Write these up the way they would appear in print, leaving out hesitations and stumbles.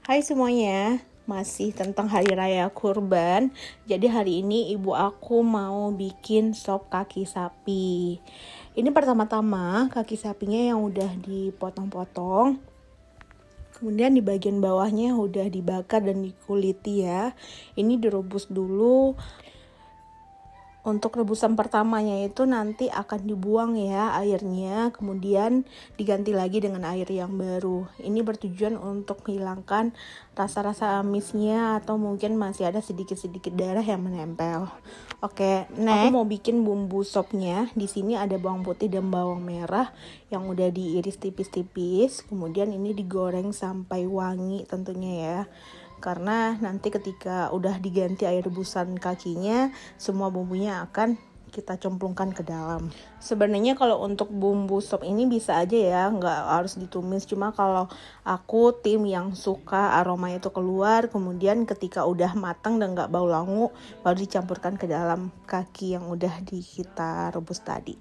Hai semuanya, masih tentang Hari Raya Kurban. Jadi hari ini ibu aku mau bikin sop kaki sapi. Ini pertama-tama kaki sapinya yang udah dipotong-potong. Kemudian di bagian bawahnya udah dibakar dan dikuliti ya. Ini direbus dulu. Untuk rebusan pertamanya itu nanti akan dibuang ya airnya, kemudian diganti lagi dengan air yang baru. Ini bertujuan untuk menghilangkan rasa-rasa amisnya atau mungkin masih ada sedikit-sedikit darah yang menempel. Oke, next aku mau bikin bumbu sopnya. Di sini ada bawang putih dan bawang merah yang udah diiris tipis-tipis. Kemudian ini digoreng sampai wangi tentunya ya. Karena nanti ketika udah diganti air rebusan kakinya, semua bumbunya akan kita cemplungkan ke dalam. Sebenarnya kalau untuk bumbu sop ini bisa aja ya, nggak harus ditumis. Cuma kalau aku tim yang suka aroma itu keluar, kemudian ketika udah matang dan nggak bau langu, baru dicampurkan ke dalam kaki yang udah kita rebus tadi.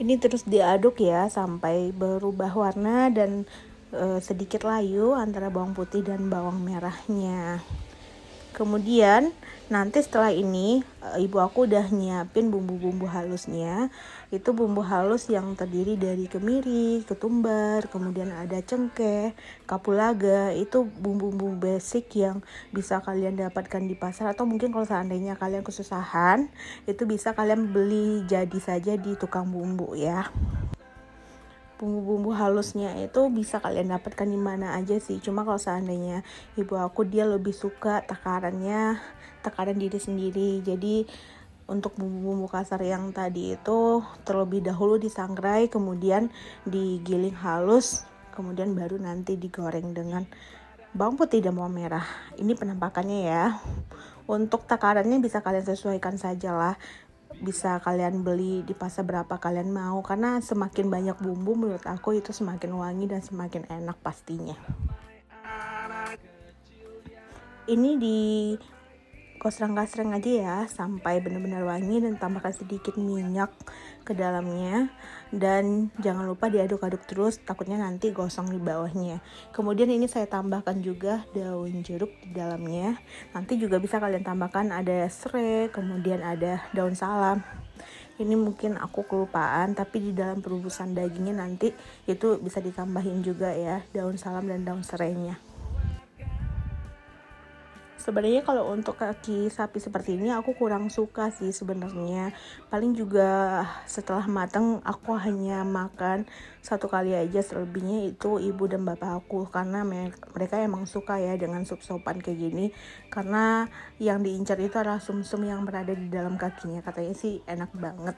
Ini terus diaduk ya sampai berubah warna dan sedikit layu antara bawang putih dan bawang merahnya. Kemudian nanti setelah ini ibu aku udah nyiapin bumbu-bumbu halusnya. Itu bumbu halus yang terdiri dari kemiri, ketumbar, kemudian ada cengkeh, kapulaga. Itu bumbu-bumbu basic yang bisa kalian dapatkan di pasar, atau mungkin kalau seandainya kalian kesusahan, itu bisa kalian beli jadi saja di tukang bumbu ya. Bumbu-bumbu halusnya itu bisa kalian dapatkan di mana aja sih. Cuma kalau seandainya ibu aku dia lebih suka takaran diri sendiri. Jadi untuk bumbu-bumbu kasar yang tadi itu terlebih dahulu disangrai, kemudian digiling halus, kemudian baru nanti digoreng dengan bawang putih dan bawang merah. Ini penampakannya ya. Untuk takarannya bisa kalian sesuaikan saja lah. Bisa kalian beli di pasar berapa kalian mau, karena semakin banyak bumbu menurut aku itu semakin wangi dan semakin enak pastinya. Ini di kosrang-kasreng aja ya sampai benar-benar wangi, dan tambahkan sedikit minyak ke dalamnya, dan jangan lupa diaduk-aduk terus, takutnya nanti gosong di bawahnya. Kemudian ini saya tambahkan juga daun jeruk di dalamnya. Nanti juga bisa kalian tambahkan ada serai, kemudian ada daun salam. Ini mungkin aku kelupaan, tapi di dalam perebusan dagingnya nanti itu bisa ditambahin juga ya daun salam dan daun serainya. Sebenarnya kalau untuk kaki sapi seperti ini aku kurang suka sih sebenarnya. Paling juga setelah matang aku hanya makan satu kali aja, selebihnya itu ibu dan bapak aku, karena mereka emang suka ya dengan sup-supan kayak gini. Karena yang diincar itu adalah sumsum yang berada di dalam kakinya, katanya sih enak banget.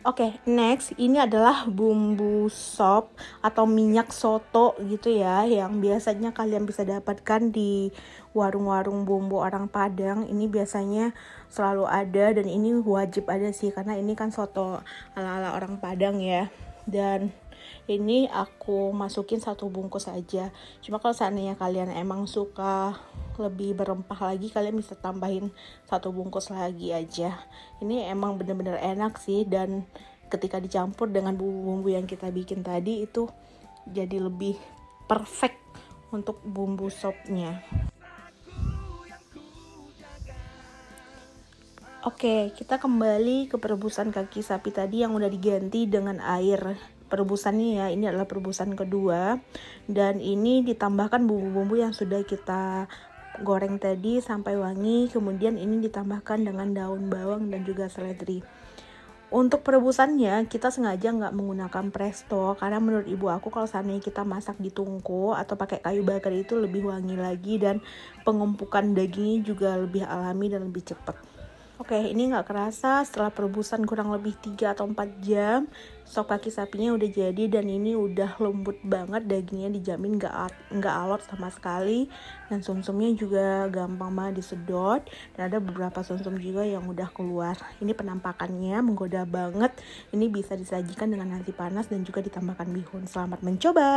Oke, next ini adalah bumbu sop atau minyak soto gitu ya, yang biasanya kalian bisa dapatkan di warung-warung bumbu orang Padang. Ini biasanya selalu ada dan ini wajib ada sih, karena ini kan soto ala-ala orang Padang ya. Dan ini aku masukin 1 bungkus aja. Cuma kalau seandainya kalian emang suka lebih berempah lagi, kalian bisa tambahin 1 bungkus lagi aja. Ini emang bener-bener enak sih, dan ketika dicampur dengan bumbu-bumbu yang kita bikin tadi itu jadi lebih perfect untuk bumbu sopnya. Oke, kita kembali ke perebusan kaki sapi tadi yang udah diganti dengan air perebusannya ya. Ini adalah perebusan kedua, dan ini ditambahkan bumbu-bumbu yang sudah kita goreng tadi sampai wangi. Kemudian ini ditambahkan dengan daun bawang dan juga seledri. Untuk perebusannya kita sengaja nggak menggunakan presto, karena menurut ibu aku kalau seandainya kita masak di tungku atau pakai kayu bakar itu lebih wangi lagi, dan pengempukan dagingnya juga lebih alami dan lebih cepat. Oke, ini nggak kerasa setelah perebusan kurang lebih 3 atau 4 jam, sop kaki sapinya udah jadi, dan ini udah lembut banget, dagingnya dijamin nggak alot sama sekali, dan sumsumnya juga gampang banget disedot, dan ada beberapa sumsum juga yang udah keluar. Ini penampakannya menggoda banget. Ini bisa disajikan dengan nasi panas dan juga ditambahkan bihun. Selamat mencoba.